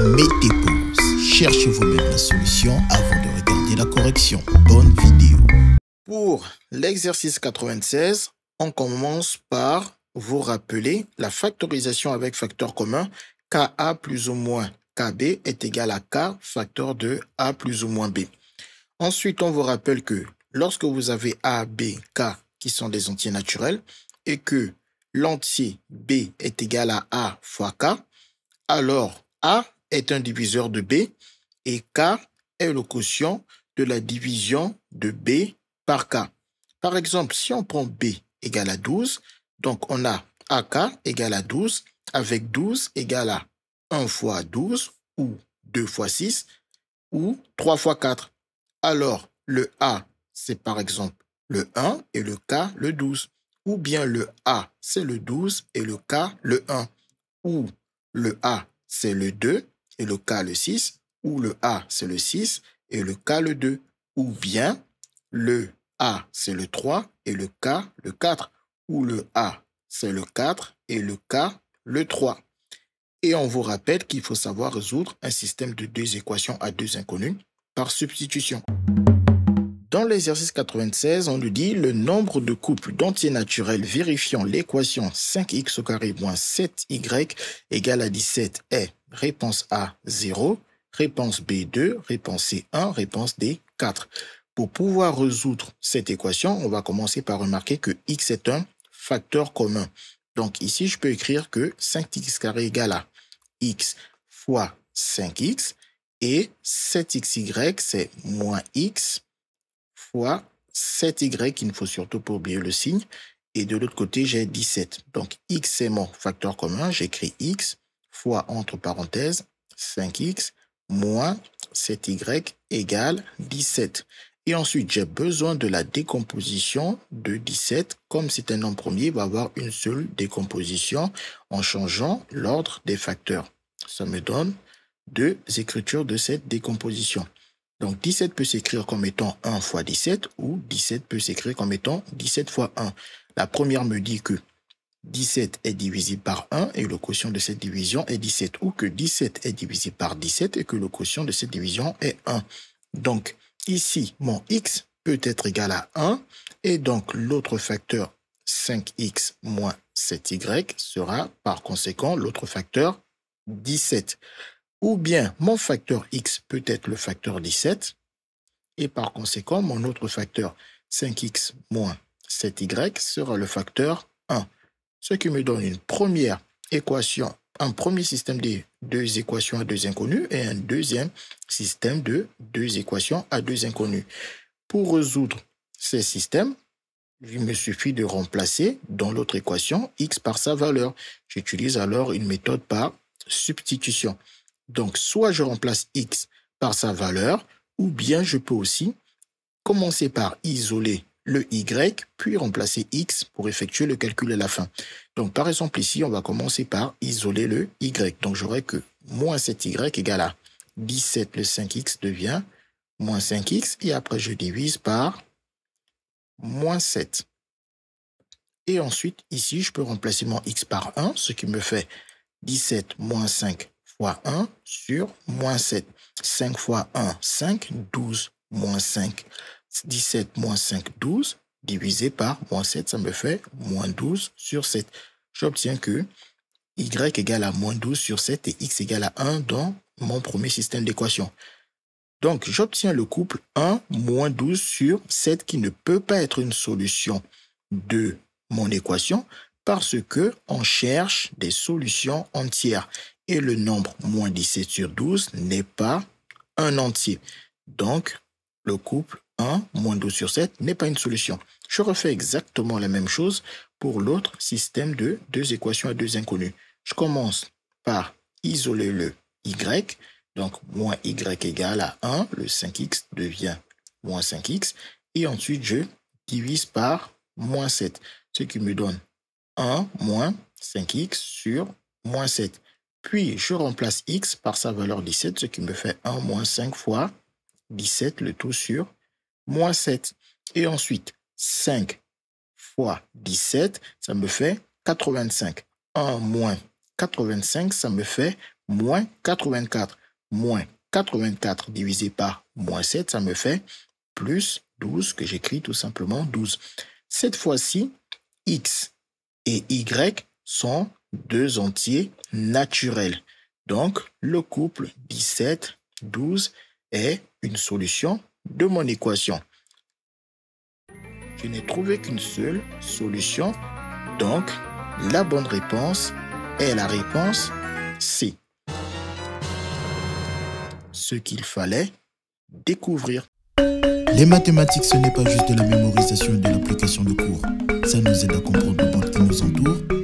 Mettez pause, cherchez vous-même la solution avant de regarder la correction. Bonne vidéo. Pour l'exercice 96, on commence par vous rappeler la factorisation avec facteur commun. KA plus ou moins KB est égal à K facteur de A plus ou moins B. Ensuite, on vous rappelle que lorsque vous avez A, B, K qui sont des entiers naturels et que l'entier B est égal à A fois K, alors A est un diviseur de B et K est le quotient de la division de B par K. Par exemple, si on prend B égale à 12, donc on a AK égale à 12 avec 12 égale à 1 fois 12 ou 2 fois 6 ou 3 fois 4. Alors, le A, c'est par exemple le 1 et le K, le 12. Ou bien le A, c'est le 12 et le K, le 1. Ou le A, c'est le 2 et le K, le 6. Ou le A, c'est le 6 et le K, le 2. Ou bien le A, c'est le 3 et le K, le 4. Ou le A, c'est le 4 et le K, le 3. Et on vous rappelle qu'il faut savoir résoudre un système de deux équations à deux inconnues par substitution. Dans l'exercice 96, on nous dit le nombre de couples d'entiers naturels vérifiant l'équation 5x au carré moins 7y égale à 17 est réponse A 0, réponse B 2, réponse C 1, réponse D 4. Pour pouvoir résoudre cette équation, on va commencer par remarquer que x est un facteur commun. Donc ici, je peux écrire que 5x carré égale à x fois 5x et 7xy, c'est moins x fois 7y, il ne faut surtout pas oublier le signe. Et de l'autre côté, j'ai 17. Donc, x, c'est mon facteur commun. J'écris x fois, entre parenthèses, 5x moins 7y égale 17. Et ensuite, j'ai besoin de la décomposition de 17. Comme c'est un nombre premier, il va avoir une seule décomposition en changeant l'ordre des facteurs. Ça me donne deux écritures de cette décomposition. Donc, 17 peut s'écrire comme étant 1 fois 17 ou 17 peut s'écrire comme étant 17 fois 1. La première me dit que 17 est divisible par 1 et le quotient de cette division est 17. Ou que 17 est divisible par 17 et que le quotient de cette division est 1. Donc, ici, mon x peut être égal à 1 et donc l'autre facteur 5x moins 7y sera par conséquent l'autre facteur 17. Ou bien mon facteur x peut être le facteur 17 et par conséquent mon autre facteur 5x moins 7y sera le facteur 1. Ce qui me donne une première équation, un premier système de deux équations à deux inconnues et un deuxième système de deux équations à deux inconnues. Pour résoudre ces systèmes, il me suffit de remplacer dans l'autre équation x par sa valeur. J'utilise alors une méthode par substitution. Donc, soit je remplace x par sa valeur, ou bien je peux aussi commencer par isoler le y, puis remplacer x pour effectuer le calcul à la fin. Donc, par exemple, ici, on va commencer par isoler le y. Donc, j'aurai que moins 7y égale à 17, le 5x devient moins 5x, et après, je divise par moins 7. Et ensuite, ici, je peux remplacer mon x par 1, ce qui me fait 17 moins 5 fois 1 sur moins 7. 5 fois 1, 5. 12 moins 5. 17 moins 5, 12. Divisé par moins 7, ça me fait moins 12 sur 7. J'obtiens que y égale à moins 12 sur 7 et x égale à 1 dans mon premier système d'équation. Donc, j'obtiens le couple 1 moins 12 sur 7 qui ne peut pas être une solution de mon équation parce que on cherche des solutions entières. Et le nombre moins 17 sur 12 n'est pas un entier. Donc, le couple 1 moins 12 sur 7 n'est pas une solution. Je refais exactement la même chose pour l'autre système de deux équations à deux inconnues. Je commence par isoler le y. Donc, moins y égale à 1. Le 5x devient moins 5x. Et ensuite, je divise par moins 7. Ce qui me donne 1 moins 5x sur moins 7. Puis, je remplace x par sa valeur 17, ce qui me fait 1 moins 5 fois 17, le tout sur moins 7. Et ensuite, 5 fois 17, ça me fait 85. 1 moins 85, ça me fait moins 84. Moins 84 divisé par moins 7, ça me fait plus 12, que j'écris tout simplement 12. Cette fois-ci, x et y sont deux entiers naturels. Donc, le couple 17, 12 est une solution de mon équation. Je n'ai trouvé qu'une seule solution, donc la bonne réponse est la réponse C. Ce qu'il fallait découvrir. Les mathématiques, ce n'est pas juste de la mémorisation et de l'application de cours. Ça nous aide à comprendre le monde qui nous entoure